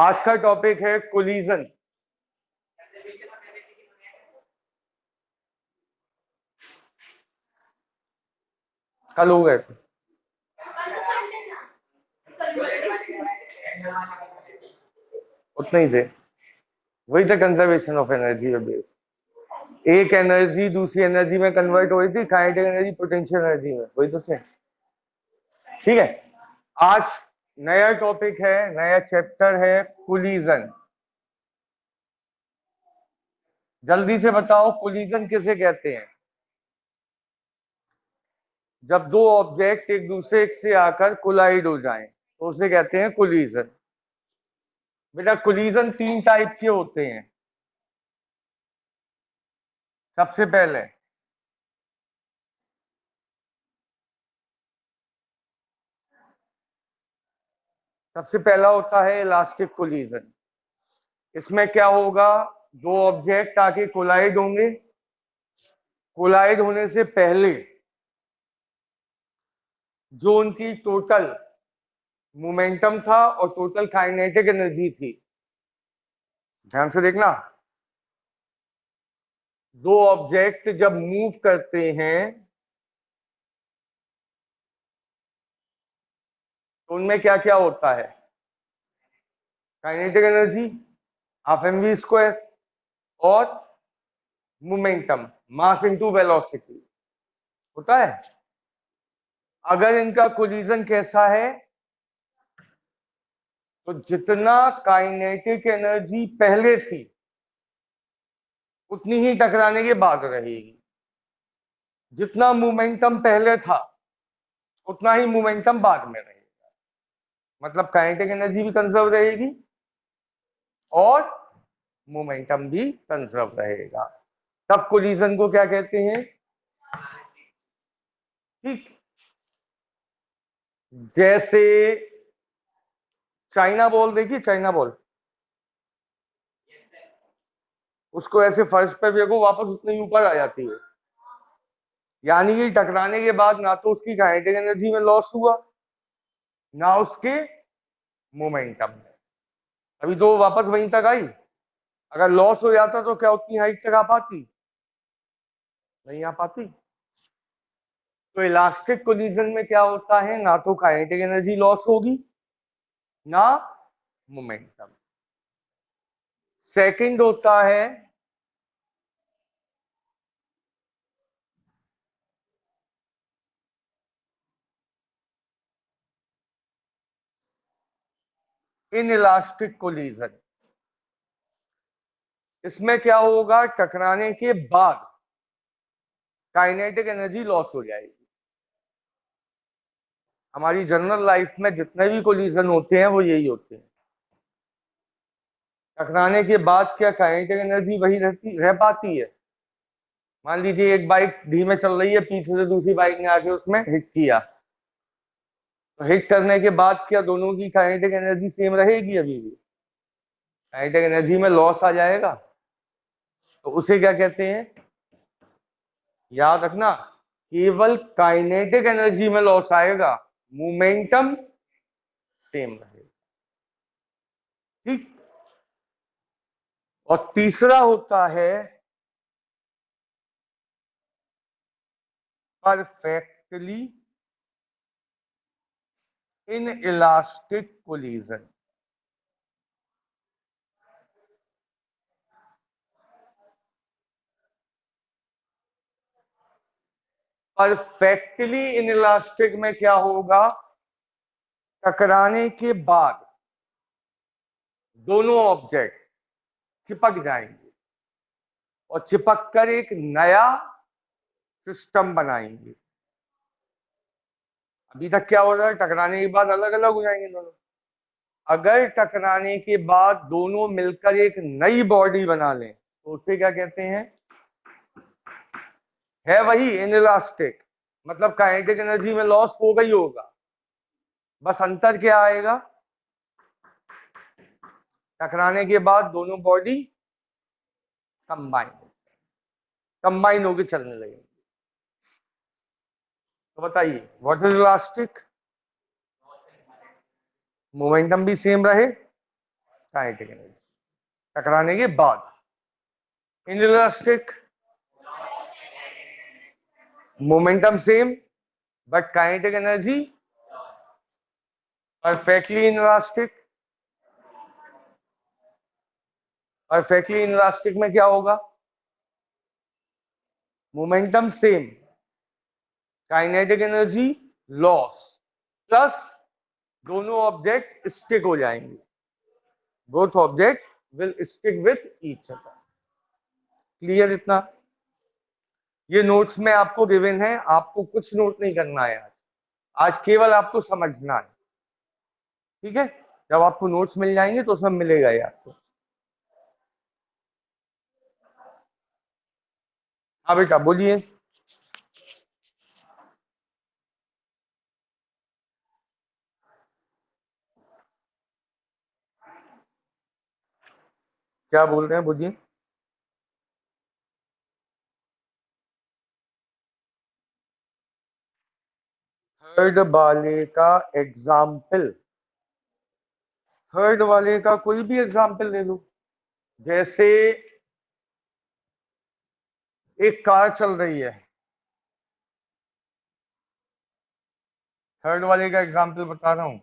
आज का टॉपिक है कोलिजन। कल हो गए थे। उतने ही थे। वही था कंजर्वेशन ऑफ एनर्जी बेस। एक एनर्जी दूसरी एनर्जी में कन्वर्ट हो रही थी, काइनेटिक एनर्जी पोटेंशियल एनर्जी में, वही तो थे। ठीक है। आज नया टॉपिक है, नया चैप्टर है कोलिजन। जल्दी से बताओ कोलिजन किसे कहते हैं? जब दो ऑब्जेक्ट एक दूसरे से आकर कोलाइड हो जाएं तो उसे कहते हैं कोलिजन। बेटा कोलिजन तीन टाइप के होते हैं। सबसे पहले सबसे पहला होता है इलास्टिक कोलिजन। इसमें क्या होगा? दो ऑब्जेक्ट आके कोलाइड होंगे। कोलाइड होने से पहले जो उनकी टोटल मोमेंटम था और टोटल काइनेटिक एनर्जी थी, ध्यान से देखना। दो ऑब्जेक्ट जब मूव करते हैं तो उनमें क्या क्या होता है? Kinetic energy half m v square और मोमेंटम मास इनटू वेलोसिटी होता है। अगर इनका कोलिजन कैसा है तो जितना काइनेटिक एनर्जी पहले थी उतनी ही टकराने के बाद रहेगी। जितना मोमेंटम पहले था उतना ही मोमेंटम बाद में रहेगा। मतलब काइनेटिक एनर्जी भी कंजर्व रहेगी और मोमेंटम भी कंजर्व रहेगा। तब कोलिजन को क्या कहते हैं? ठीक। जैसे चाइना बॉल, देखिए चाइना बॉल, उसको ऐसे फर्श पे फेंको वापस उतने ही ऊपर आ जाती है। यानी कि टकराने के बाद ना तो उसकी काइनेटिक एनर्जी में लॉस हुआ ना उसके मोमेंटम में। अभी तो वापस वहीं तक आई। अगर लॉस हो जाता तो क्या उतनी हाइट तक आ पाती? नहीं आ पाती। तो इलास्टिक कोलिजन में क्या होता है? ना तो काइनेटिक एनर्जी लॉस होगी ना मोमेंटम। सेकंड होता है इन इलास्टिक कोलिजन। इसमें क्या होगा? टकराने के बाद काइनेटिक एनर्जी लॉस हो जाएगी। हमारी जनरल लाइफ में जितने भी कोलिजन होते हैं वो यही होते हैं। टकराने के बाद क्या काइनेटिक एनर्जी वही रह पाती है? मान लीजिए एक बाइक धीमे चल रही है, पीछे से दूसरी बाइक ने आके उसमें हिट किया, तो हिट करने के बाद क्या दोनों की काइनेटिक एनर्जी सेम रहेगी? अभी भी काइनेटिक एनर्जी में लॉस आ जाएगा। तो उसे क्या कहते हैं? याद रखना, केवल काइनेटिक एनर्जी में लॉस आएगा, मोमेंटम सेम रहेगा। ठीक। और तीसरा होता है perfectly in elastic collision. Perfectly in elastic में क्या होगा? टकराने के बाद दोनों ऑब्जेक्ट चिपक जाएंगे और चिपक कर एक नया सिस्टम बनाएंगे। अभी तक क्या हो रहा है? टकराने के बाद अलग अलग हो जाएंगे दोनों। अगर टकराने के बाद दोनों मिलकर एक नई बॉडी बना लें तो उसे क्या कहते हैं? है वही इनइलास्टिक। मतलब काइनेटिक एनर्जी में लॉस हो गई होगा, बस अंतर क्या आएगा? टकराने के बाद दोनों बॉडी कंबाइन कंबाइन होकर चलने लगेंगे। तो बताइए व्हाट इज इलास्टिक? मोमेंटम भी सेम रहे काइनेटिक एनर्जी टकराने के बाद। Inelastic momentum same but kinetic energy perfectly inelastic. Perfectly inelastic में क्या होगा? Momentum same, kinetic energy loss, plus दोनों ऑब्जेक्ट स्टिक हो जाएंगे। Both object will stick with each other. Clear इतना? ये नोट्स में आपको गिवन है, आपको कुछ नोट नहीं करना है आज। आज केवल आपको समझना है, ठीक है? जब आपको नोट्स मिल जाएंगे तो उसमें मिलेगा ही आपको। हाँ बेटा बोलिए। क्या बोल रहे हैं, बोलिए। थर्ड वाले का एग्जाम्पल, थर्ड वाले का कोई भी एग्जाम्पल ले लो। जैसे एक कार चल रही है, थर्ड वाले का एग्जाम्पल बता रहा हूं।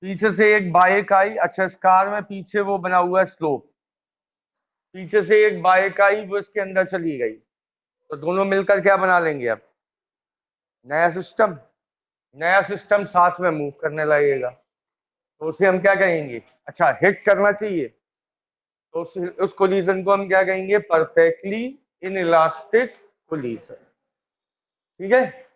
पीछे से एक बाइक आई, अच्छा इस कार में पीछे वो बना हुआ है स्लोप, पीछे से एक बाइक आई वो इसके अंदर चली गई, तो दोनों मिलकर क्या बना लेंगे अब? नया सिस्टम। नया सिस्टम साथ में मूव करने लगेगा, तो उसे हम क्या कहेंगे? अच्छा हिट करना चाहिए, तो उस कोलिजन को हम क्या कहेंगे? Perfectly in elastic collision. ठीक है?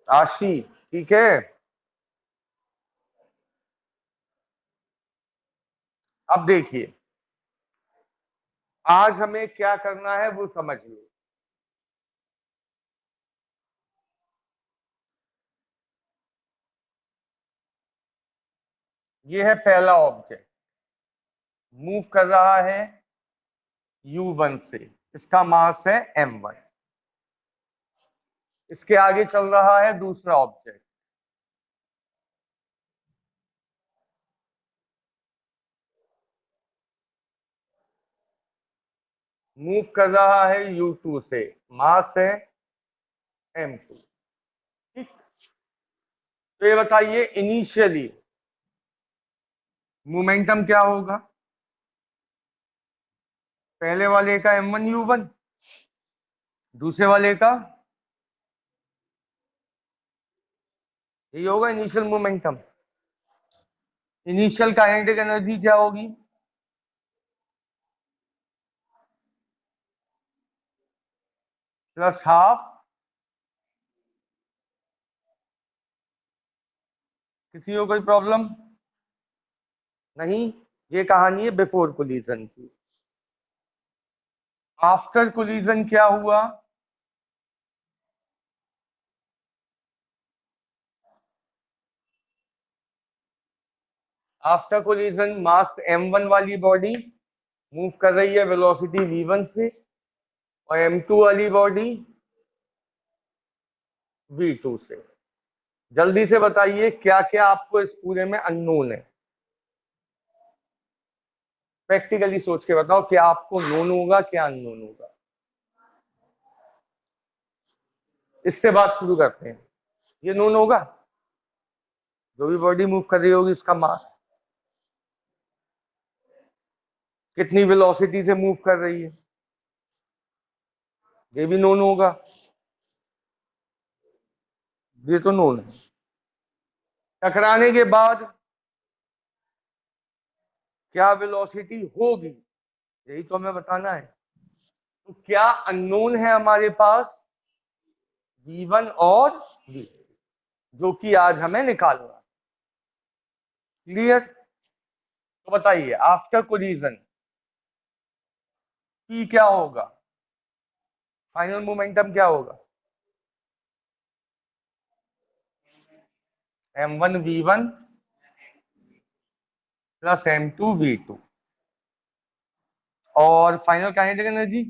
आशी ठीक है। अब देखिए, आज हमें क्या करना है वो समझ लो। ये है पहला ऑब्जेक्ट, मूव कर रहा है U1 से, इसका मास है M1। इसके आगे चल रहा है दूसरा ऑब्जेक्ट, मूव कर रहा है U2 से, मास है M2। ठीक, तो ये बताइए इनिशियली मोमेंटम क्या होगा? पहले वाले का M1U1, दूसरे वाले का यही होगा initial momentum. Initial kinetic energy क्या होगी? प्लस हाफ, किसी को कोई प्रॉब्लम नहीं? ये कहानी है बिफोर कोलिजन की। आफ्टर कोलिजन क्या हुआ? आफ्टर कोलिजन मास M1 वाली बॉडी मूव कर रही है वेलोसिटी V1 से, और M2 वाली बॉडी V2 से। जल्दी से बताइए क्या क्या आपको इस पूरे में अननोन है? प्रैक्टिकली सोच के बताओ, क्या आपको नोन होगा, क्या अननोन होगा? इससे बात शुरू करते हैं। ये नोन होगा, जो भी बॉडी मूव कर रही होगी उसका मास, कितनी वेलोसिटी से मूव कर रही है, ये भी नोन होगा। ये तो नोन है। टकराने के बाद क्या वेलोसिटी होगी, यही तो हमें बताना है। तो क्या अननोन है हमारे पास? V1 और V, जो कि आज हमें निकालना है। क्लियर? तो बताइए आफ्टर कोलिजन P क्या होगा? फाइनल मोमेंटम क्या होगा? M1V1 plus M2V2। और final kinetic energy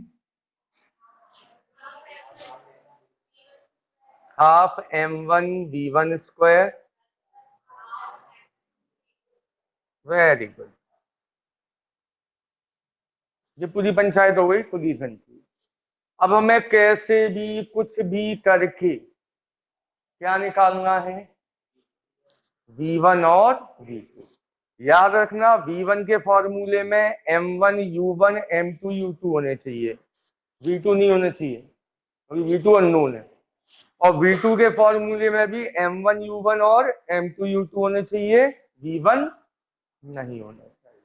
half m1v1 square. Very good. ये पूरी पंचायत हो गई कोलिजन की। अब हमें कैसे भी कुछ भी करके क्या निकालना है, V1 और V2। याद रखना V1 के फॉर्मूले में M1U1 M2U2 होने चाहिए, V2 नहीं होने चाहिए क्योंकि V2 अननोन है। और V2 के फॉर्मूले में भी M1U1 और M2U2 होने चाहिए, V1 नहीं होना चाहिए।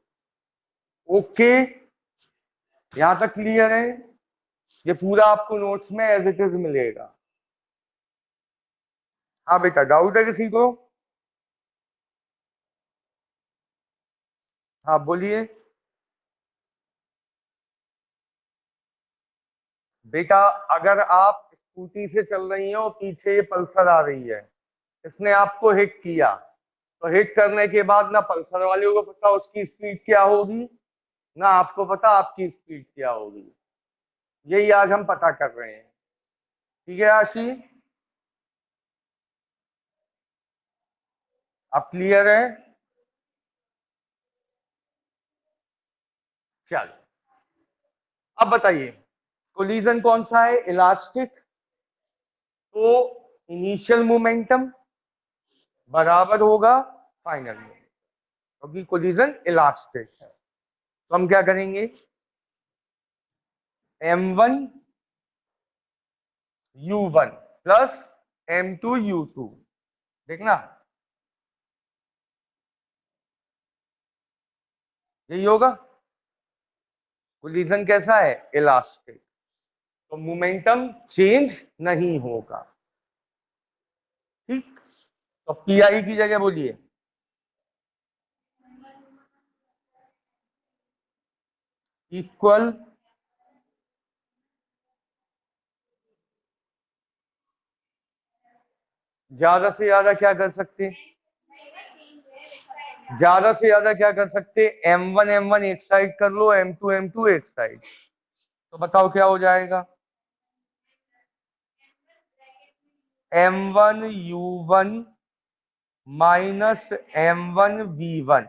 ओके, यहां तक क्लियर है? ये पूरा आपको नोट्स में एज इट इज मिलेगा। हाँ बेटा, डाउट है किसी को? हाँ बोलिए। बेटा अगर आप स्कूटी से चल रही हैं और पीछे ये पल्सर आ रही है, इसने आपको हिट किया, तो हिट करने के बाद ना पल्सर वाले को पता उसकी स्पीड क्या होगी, ना आपको पता आपकी स्पीड क्या होगी। यही आज हम पता कर रहे हैं। ठीक है आशी, अब क्लियर है? चलो अब बताइए, कोलिजन कौन सा है? इलास्टिक। तो इनिशियल मोमेंटम बराबर होगा फाइनल मोमेंटम, क्योंकि कोलिजन इलास्टिक है। तो हम क्या करेंगे, M1U1 प्लस M2U2। देखना यही होगा। कोलिजन कैसा है? इलास्टिक। तो मोमेंटम चेंज नहीं होगा। ठीक, तो पीआई की जगह बोलिए इक्वल, ज्यादा से ज्यादा क्या कर सकते, ज्यादा से ज्यादा क्या कर सकते, M1 एक साइड कर लो, M2 एक साइड। तो बताओ क्या हो जाएगा, M1U1 माइनस M1V1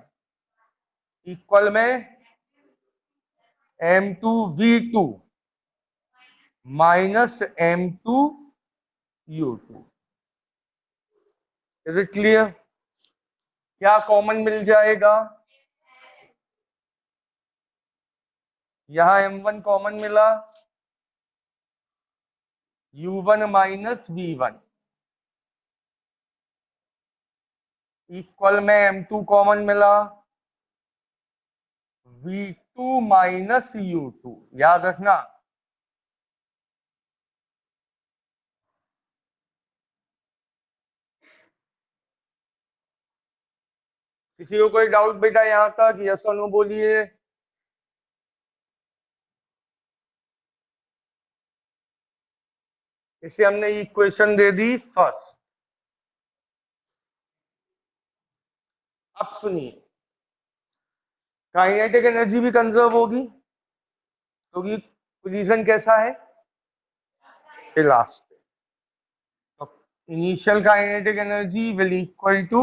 इक्वल में M2V2 minus M2U2। Is it clear? क्या कॉमन मिल जाएगा, यहां M1 कॉमन मिला, U1 माइनस V1 इक्वल में M2 कॉमन मिला, V2 माइनस U2। याद रखना, किसी को कोई डाउट बेटा यहां तक? यस और नो बोलिए। इसे हमने इक्वेशन दे दी फर्स्ट। अब सुनिए, काइनेटिक एनर्जी भी कंजर्व होगी क्योंकि पोजीशन कैसा है, इलास्टिक। तो initial kinetic energy will equal to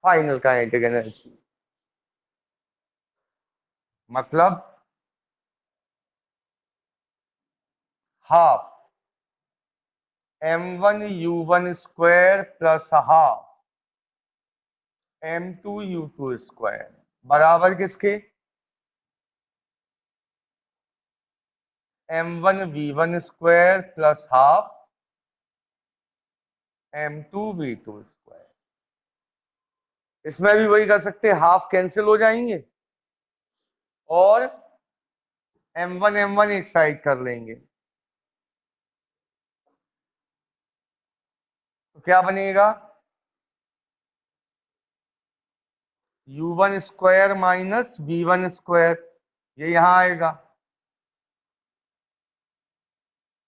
final kinetic energy. मतलब half M1U1 square plus half M2U2 square बराबर किसके, M1V1 square plus half M2V2 square. इसमें भी वही कर सकते हैं, हाफ कैंसिल हो जाएंगे और M1 एक साइड कर लेंगे। तो क्या बनेगा, U1 square minus V1 square, ये यहां आएगा।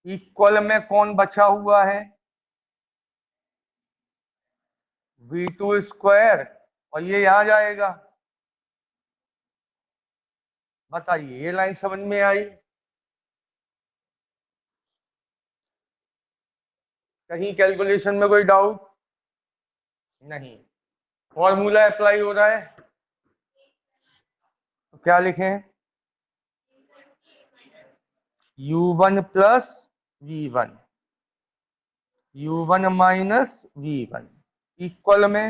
इक्वल में कौन बचा हुआ है, V2 स्क्वायर, और ये यहां जाएगा। बताइए ये लाइन समझ में आई? कहीं कैलकुलेशन में कोई डाउट? नहीं। फॉर्मूला अप्लाई हो रहा है, तो क्या लिखें? u1 plus v1, u1 minus v1 equal में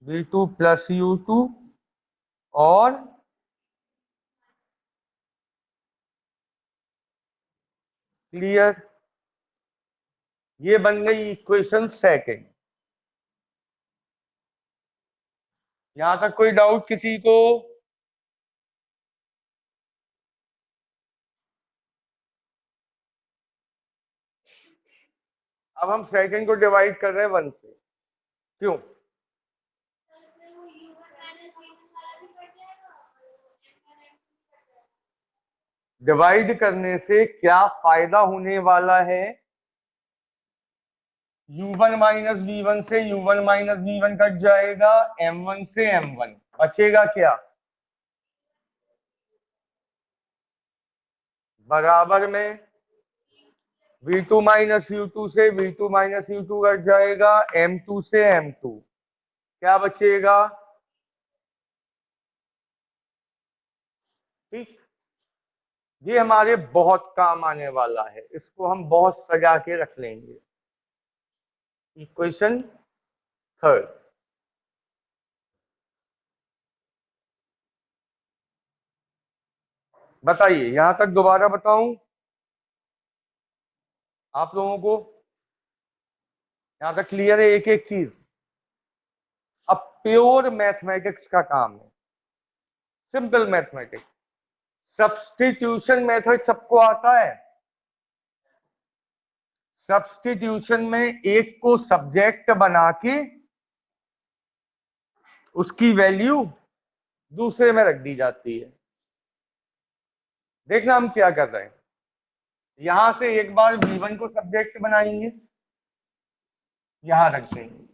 v2 प्लस u2 और क्लियर। ये बन गई इक्वेशन सेकंड। यहां तक कोई डाउट किसी को? अब हम सेकंड को डिवाइड कर रहे हैं 1 से। क्यों? डिवाइड करने से क्या फायदा होने वाला है? u1 माइनस v1 से u1 माइनस v1 कट जाएगा, m1 से m1 बचेगा क्या? बराबर में v2 माइनस u2 से v2 माइनस u2 कट जाएगा, m2 से m2 क्या बचेगा? ठीक। ये हमारे बहुत काम आने वाला है, इसको हम बहुत सजा के रख लेंगे। Equation third. बताइए, यहां तक दोबारा बताऊं आप लोगों को? यहां तक क्लियर है एक एक चीज? अब प्योर मैथमेटिक्स का काम है, सिंपल मैथमेटिक्स। सब्स्टिट्यूशन मेथड सबको आता है? सब्स्टिट्यूशन में एक को सब्जेक्ट बना के उसकी वैल्यू दूसरे में रख दी जाती है। देखना हम क्या कर रहे हैं। यहां से एक बार v1 को सब्जेक्ट बनाएंगे, यहां रख देंगे।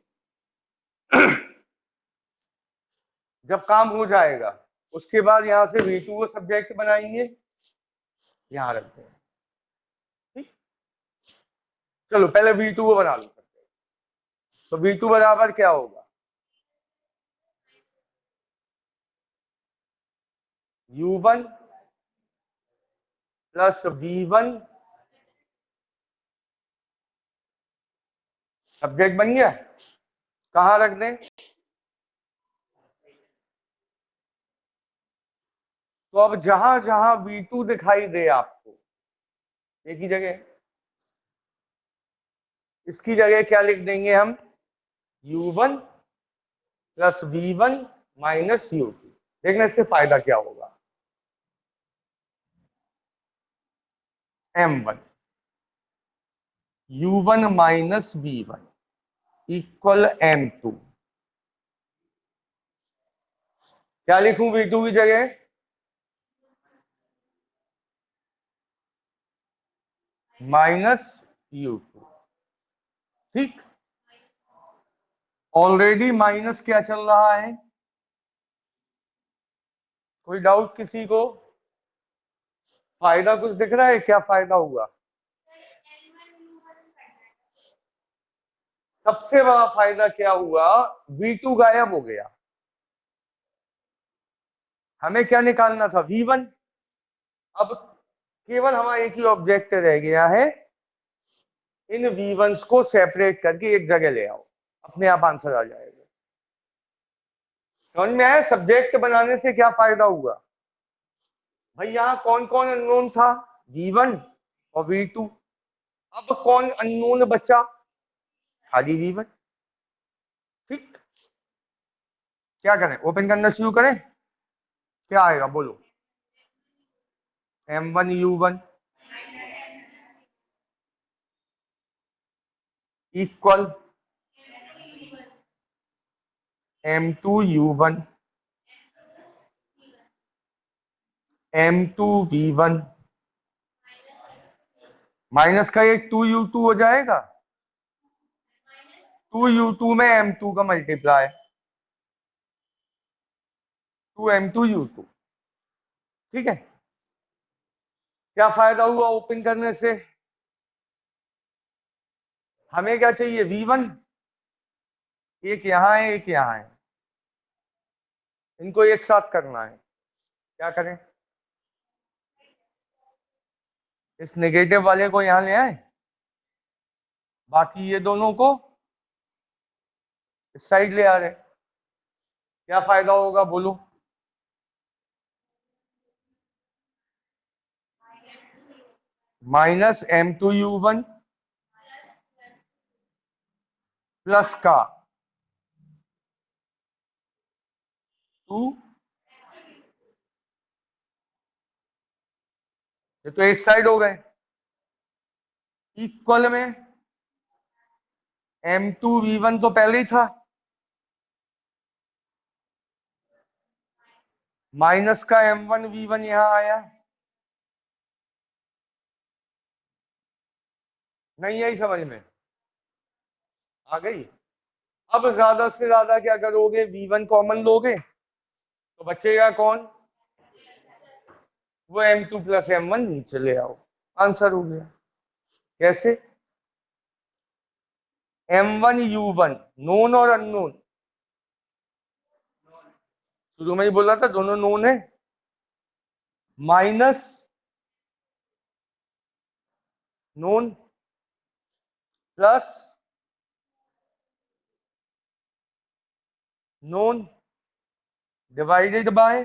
जब काम हो जाएगा उसके बाद यहां से v2 को सब्जेक्ट बनाएंगे, यहां रख देंगे। ठीक। चलो पहले v2 को बना लो। तो v2 बराबर क्या होगा? u1 प्लस v1 सब्जेक्ट बन गया। कहां रख दें? तो अब जहां जहां v2 दिखाई दे आपको, एक ही जगह, इसकी जगह क्या लिख देंगे हम? u1 plus v1 minus u2। देखना इससे फायदा क्या होगा। m1 u1 minus v1 equal m2। क्या लिखूं v2 की जगह? Minus u2। ठीक। ऑलरेडी माइनस क्या चल रहा है? कोई डाउट किसी को? फायदा कुछ दिख रहा है? क्या फायदा हुआ? सबसे बड़ा फायदा क्या हुआ? v2 गायब हो गया। हमें क्या निकालना था? v1। अब केवल हमारा एक ही ऑब्जेक्ट रह गया है, इन v1s को सेपरेट करके एक जगह ले आओ, अपने आप आंसर आ जाएगा। समझ में आया सब्जेक्ट बनाने से क्या फायदा हुआ? भाई यहां कौन कौन अननोन था? v1 और v2। अब कौन अननोन बचा? खाली v1। ठीक। क्या करें? ओपन करना शुरू करें? क्या आएगा बोलो? m1 u1 equal m2 u1 m2 v1 minus का एक 2u2 हो जाएगा। 2u2 में m2 का मल्टीप्लाई, 2m2 u2। ठीक है। क्या फायदा हुआ ओपन करने से? हमें क्या चाहिए, V1। एक यहां है, एक यहां है, इनको एक साथ करना है। क्या करें, इस नेगेटिव वाले को यहां ले आए, बाकी ये दोनों को इस साइड ले आ रहे। क्या फायदा होगा बोलो? -M2U1 प्लस का 2, ये तो एक साइड हो गए, इक्वल में M2V1 तो पहले ही था, माइनस का M1V1 यहां आया। नहीं आई समझ में? आ गई। अब ज्यादा से ज्यादा क्या करोगे, V1 कॉमन लोगे तो बचेगा कौन, वो M2 प्लस M1 नीचे ले आओ, आंसर हो गया। कैसे? M1U1 नोन और अननोन, शुरू में ही बोला था दोनों नोन है, minus known plus known divided by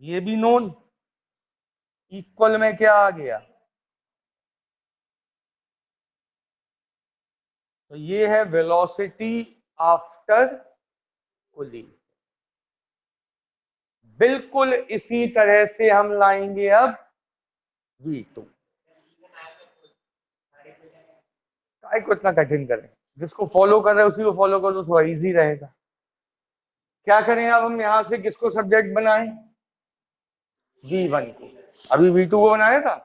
ये भी नोन, इक्वल में क्या आ गया, तो ये है वेलोसिटी आफ्टर कुलिंग। बिल्कुल इसी तरह से हम लाएंगे अब V2। काय को इतना कठिन करें, जिसको फॉलो कर रहे हैं उसी को फॉलो करो, थोड़ा इजी रहेगा। क्या करें अब हम यहां से किसको सब्जेक्ट बनाएं, V1 को। अभी V2 को बनाया था,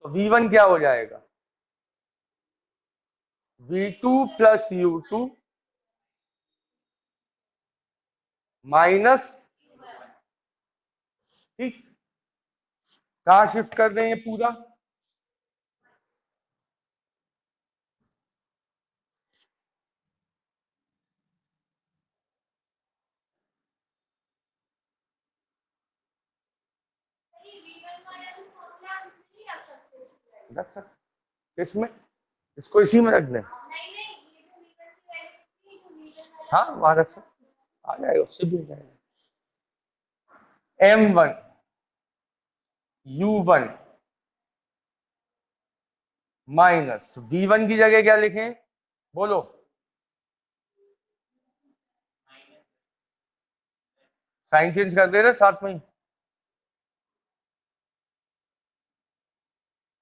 तो V1 क्या हो जाएगा, V2 प्लस U2 माइनस, ठीक, कहा शिफ्ट कर दें ये पूरा, रख सकते इसमें, इसको इसी में रख दें। हाँ वहां रख सकते, आ जाएगा, उससे भी हो जाएगा। M1 U1 माइनस V1 की जगह क्या लिखें बोलो, साइन चेंज कर दे रहे साथ में ही,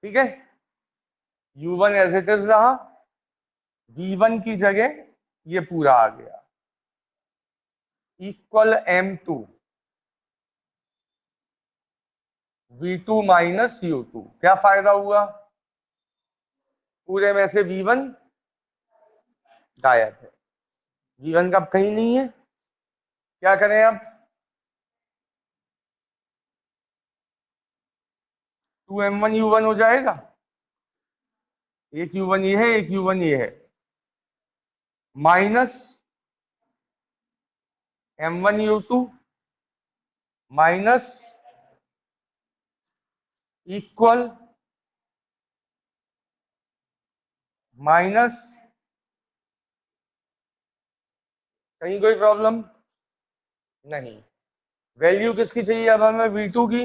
ठीक है। U1 एज इट इज रहा, V1 की जगह ये पूरा आ गया, equal M2 V2 minus U2। क्या फायदा हुआ, पूरे में से V1 गायब है, V1 का कहीं नहीं है। क्या करें अब, 2M1U1 हो जाएगा, एक U1 ये है, एक U1 ये है, minus M1U2 minus equal minus, कहीं कोई प्रॉब्लम नहीं। वैल्यू किसकी चाहिए अब हमें, V2 की,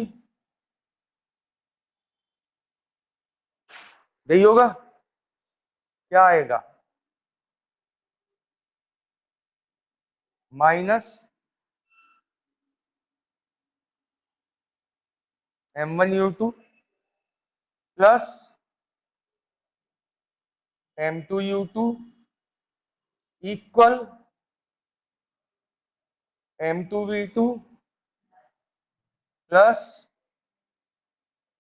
यही होगा। क्या आएगा, minus M1U2 plus M2U2 equal M2V2 plus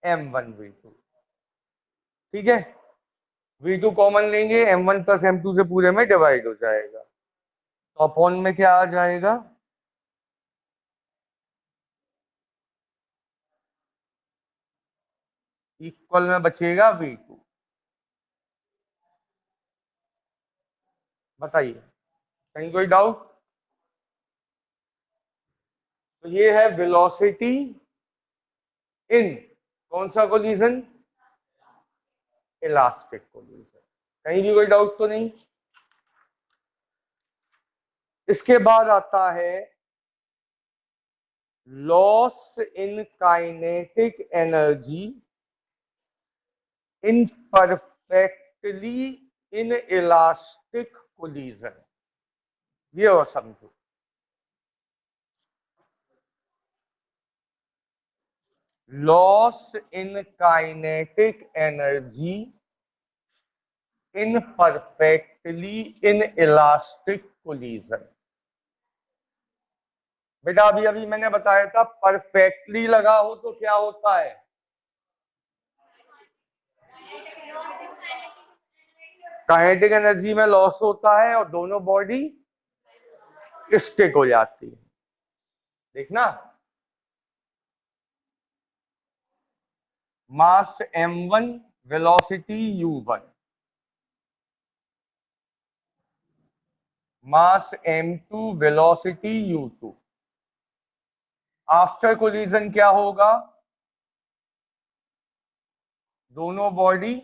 M1V2, ठीक है। V2 कॉमन लेंगे, M1 प्लस M2 से पूरे में डिवाइड हो जाएगा, तो अपॉन में क्या आ जाएगा, इक्वल में बचेगा V2। बताइए, कहीं कोई डाउट? तो ये है वेलोसिटी इन कौन सा कोलिजन? Elastic collision. कहीं भी कोई डाउट तो नहीं? इसके बाद आता है loss in kinetic energy in perfectly in elastic collision. ये और समझो, loss in kinetic energy in perfectly in elastic collision. बेटा अभी अभी मैंने बताया था परफेक्टली लगा हो तो क्या होता है? काइनेटिक एनर्जी में लॉस होता है और दोनों बॉडी स्टिक हो जाती है। देखना, मास m1, वेलोसिटी u1, मास m2, velocity u2। After collision क्या होगा? दोनों बॉडी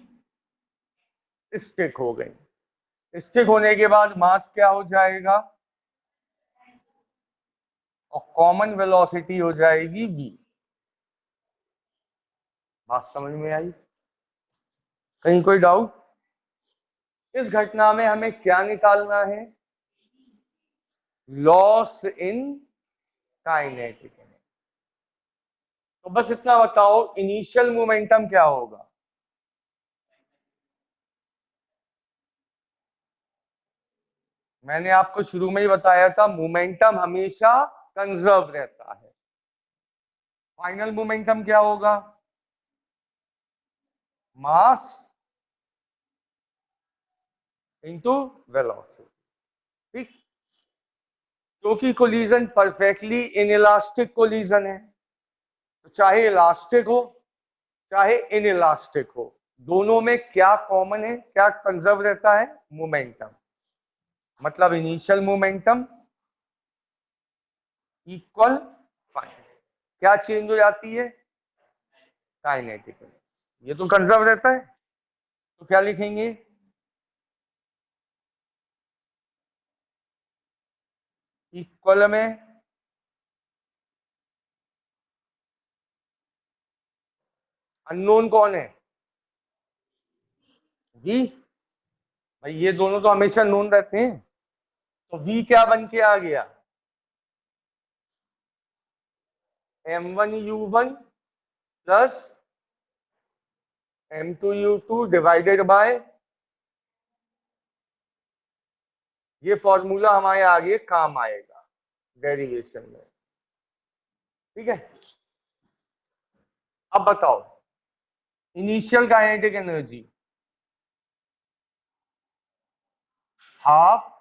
स्टिक हो गई। स्टिक होने के बाद मास क्या हो जाएगा? और कॉमन वेलोसिटी हो जाएगी v। बात समझ में आई? कहीं कोई डाउट? इस घटना में हमें क्या निकालना है? Loss in kinetic energy. तो बस इतना बताओ, इनिशियल मोमेंटम क्या होगा? मैंने आपको शुरू में ही बताया था मोमेंटम हमेशा कंजर्व रहता है। फाइनल मोमेंटम क्या होगा? Mass into velocity. ठीक, क्योंकि कोलिजन परफेक्टली इनइलास्टिक कोलिजन है, तो चाहे इलास्टिक हो चाहे इनइलास्टिक हो, दोनों में क्या कॉमन है, क्या कंजर्व रहता है? मोमेंटम। मतलब इनिशियल मोमेंटम इक्वल फाइनल। क्या चेंज हो जाती है? काइनेटिक। ये तो कंजर्व रहता है, तो क्या लिखेंगे? इक्वल में अननोन कौन है? वी। भाई ये दोनों तो हमेशा नोन रहते हैं, तो वी क्या बन के आ गया? m1u1 plus m2u2 divided by, ये फॉर्मूला हमारे आगे काम आएगा डेरिवेशन में। ठीक है, अब बताओ initial kinetic energy half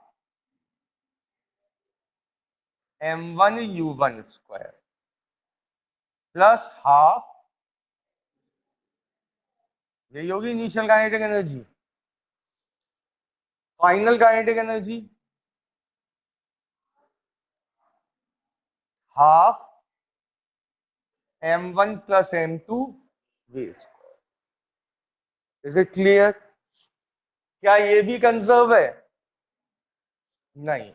m1u1 square plus half, यही होगी initial kinetic energy. Final kinetic energy half m1 plus m2 v square. Is it clear? क्या ये भी कंजर्व है? नहीं,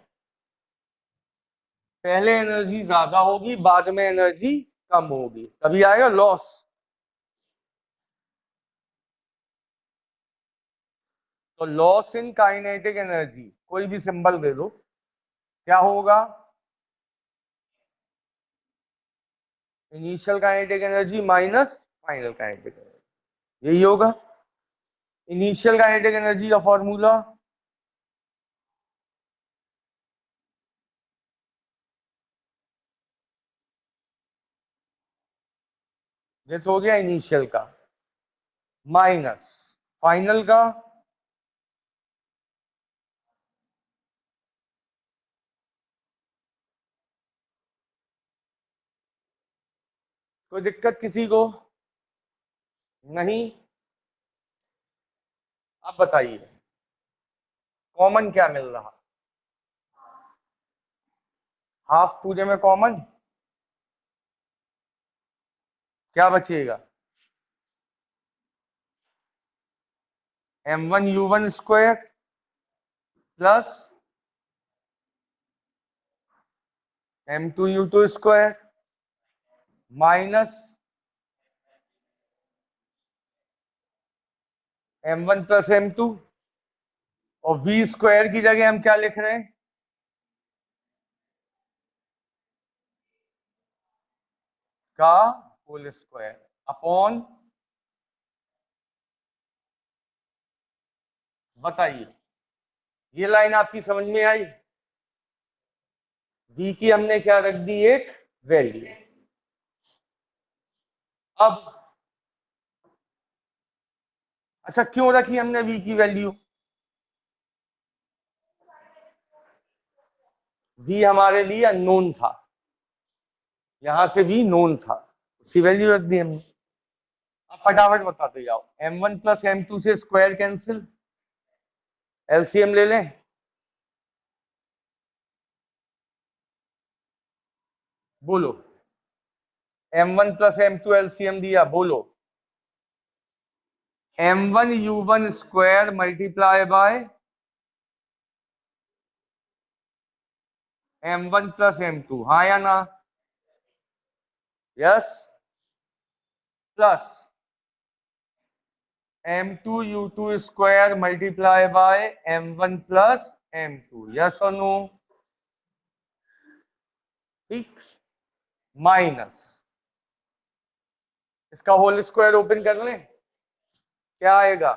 पहले एनर्जी ज्यादा होगी, बाद में एनर्जी कम होगी, तभी आएगा लॉस। तो लॉस इन काइनेटिक एनर्जी, कोई भी सिंबल दे दो, क्या होगा? Initial kinetic energy minus final kinetic energy, यही होगा इनिशियल काइनेटिक एनर्जी का फॉर्मूला। ये तो हो गया इनिशियल का, माइनस फाइनल का। कोई दिक्कत किसी को? नहीं। अब बताइए कॉमन क्या मिल रहा? हाफ पूरे में कॉमन क्या बचेगा? m1u1 square plus m2u2 square minus m1 plus m2। और v स्क्वायर की जगह हम क्या लिख रहे हैं? का होल स्क्वायर अपॉन। बताइए ये लाइन आपकी समझ में आई? v की हमने क्या रख दी? एक वैल्यू। अब अच्छा क्यों रखी हमने v की वैल्यू? v हमारे लिए अननोन था, यहां से v नोन था, उसकी वैल्यू रख दी हमने। अब फटाफट बताते जाओ। m1 प्लस m2 से स्क्वायर कैंसिल, एलसीएम ले लें। बोलो m1 प्लस m2 एलसीएम दिया, बोलो। m1u1 square multiply by m1 plus m2, हाँ या ना? Yes. Plus m2u2 square multiply by m1 plus m2, yes और नो? ठीक। माइनस इसका होल स्क्वायर ओपन कर लें, क्या आएगा?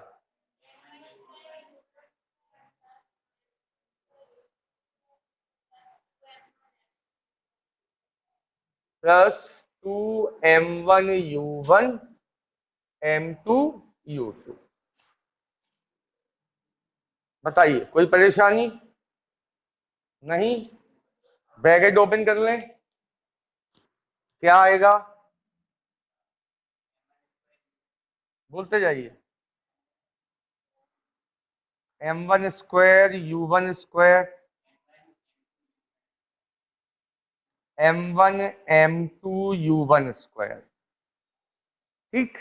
+2m1u1 m2u2। बताइए कोई परेशानी? नहीं। ब्रैकेट ओपन कर लें, क्या आएगा? बोलते जाइए। m1 square u1 square m1 m2u1 square. ठीक।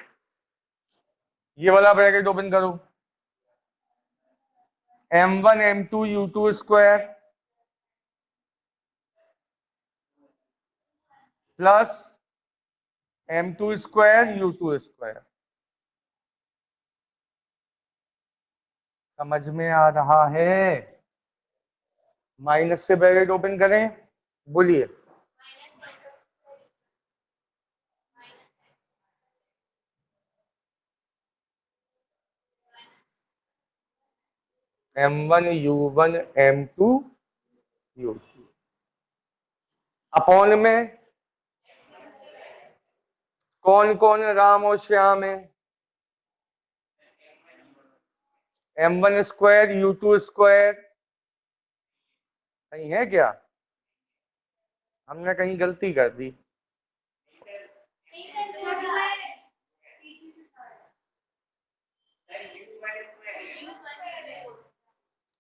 ये वाला ब्रैकेट ओपन करो। m1 m2u2 square plus m2 square u2 square. समझ में आ रहा है? माइनस से ब्रैकेट ओपन करें, बोलिए। m1u1 m2u2 अपॉन में कौन कौन राम और श्याम है? m1 square u2 square. कहीं है क्या? हमने कहीं गलती कर दी?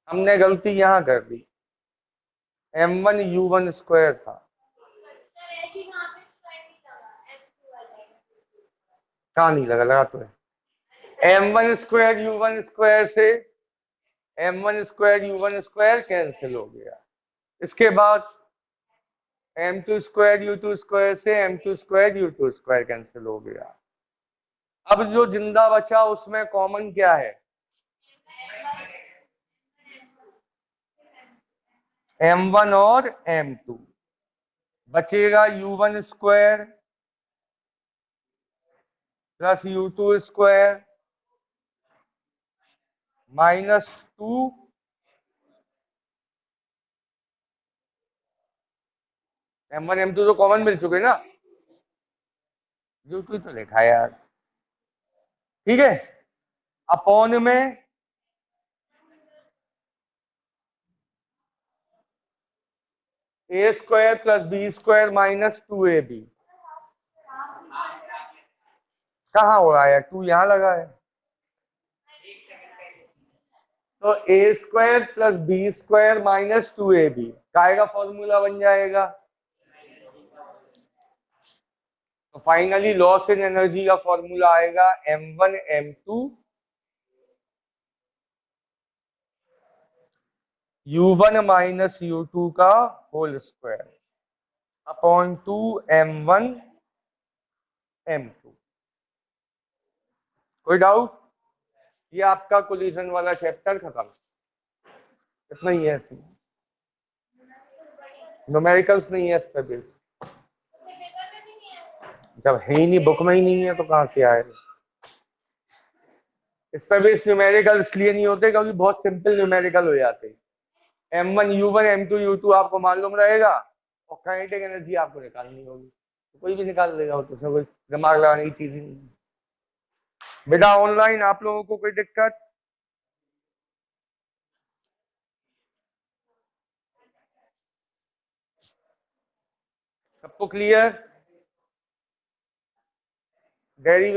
हमने गलती यहां कर दी, m1u1 स्क्वायर था। कहाँ नहीं लगा? लगा तो है। m1 स्क्वायर u1 स्क्वायर से m1 square u1 square cancel हो गया। इसके बाद m2 स्क्वायर u2 स्क्वायर से m2 square u2 square cancel हो गया। अब जो जिंदा बचा उसमें कॉमन क्या है? m1 और m2। बचेगा u1 square plus u2 square -2 m1 m2 तो कॉमन मिल चुके ना, u2 तो लिखा है यार। ठीक है। अपॉन में a² + b² -2ab। कहाँ हो रहा है, 2 यहाँ लगा है। तो A square plus B square minus 2ab काय का फॉर्मूला बन जाएगा। तो फाइनली लॉस इन एनर्जी का फॉर्मूला आएगा m1m2 u1 माइनस u2 का होल स्क्वायर अपॉन 2m1m2। कोई डाउट। ये आपका कोलिजन वाला चैप्टर खत्म। इतना ही है, न्यूमेरिकल्स नहीं है इस पे बेस। जब है ही नहीं, बुक में ही नहीं है, तो कहां से आएगा। इस पे बेस न्यूमेरिकल इसलिए नहीं होते क्योंकि बहुत सिंपल न्यूमेरिकल हो जाते हैं। m1 u1 m2 u2 आपको मालूम रहेगा और काइनेटिक एनर्जी आपको निकालनी होगी, तो कोई भी निकाल लेगा, तो उसमें कोई दिमाग लगाने की चीज ही नहीं है। बेटा ऑनलाइन आप लोगों को कोई दिक्कत। सबको क्लियर। डेरिवेशन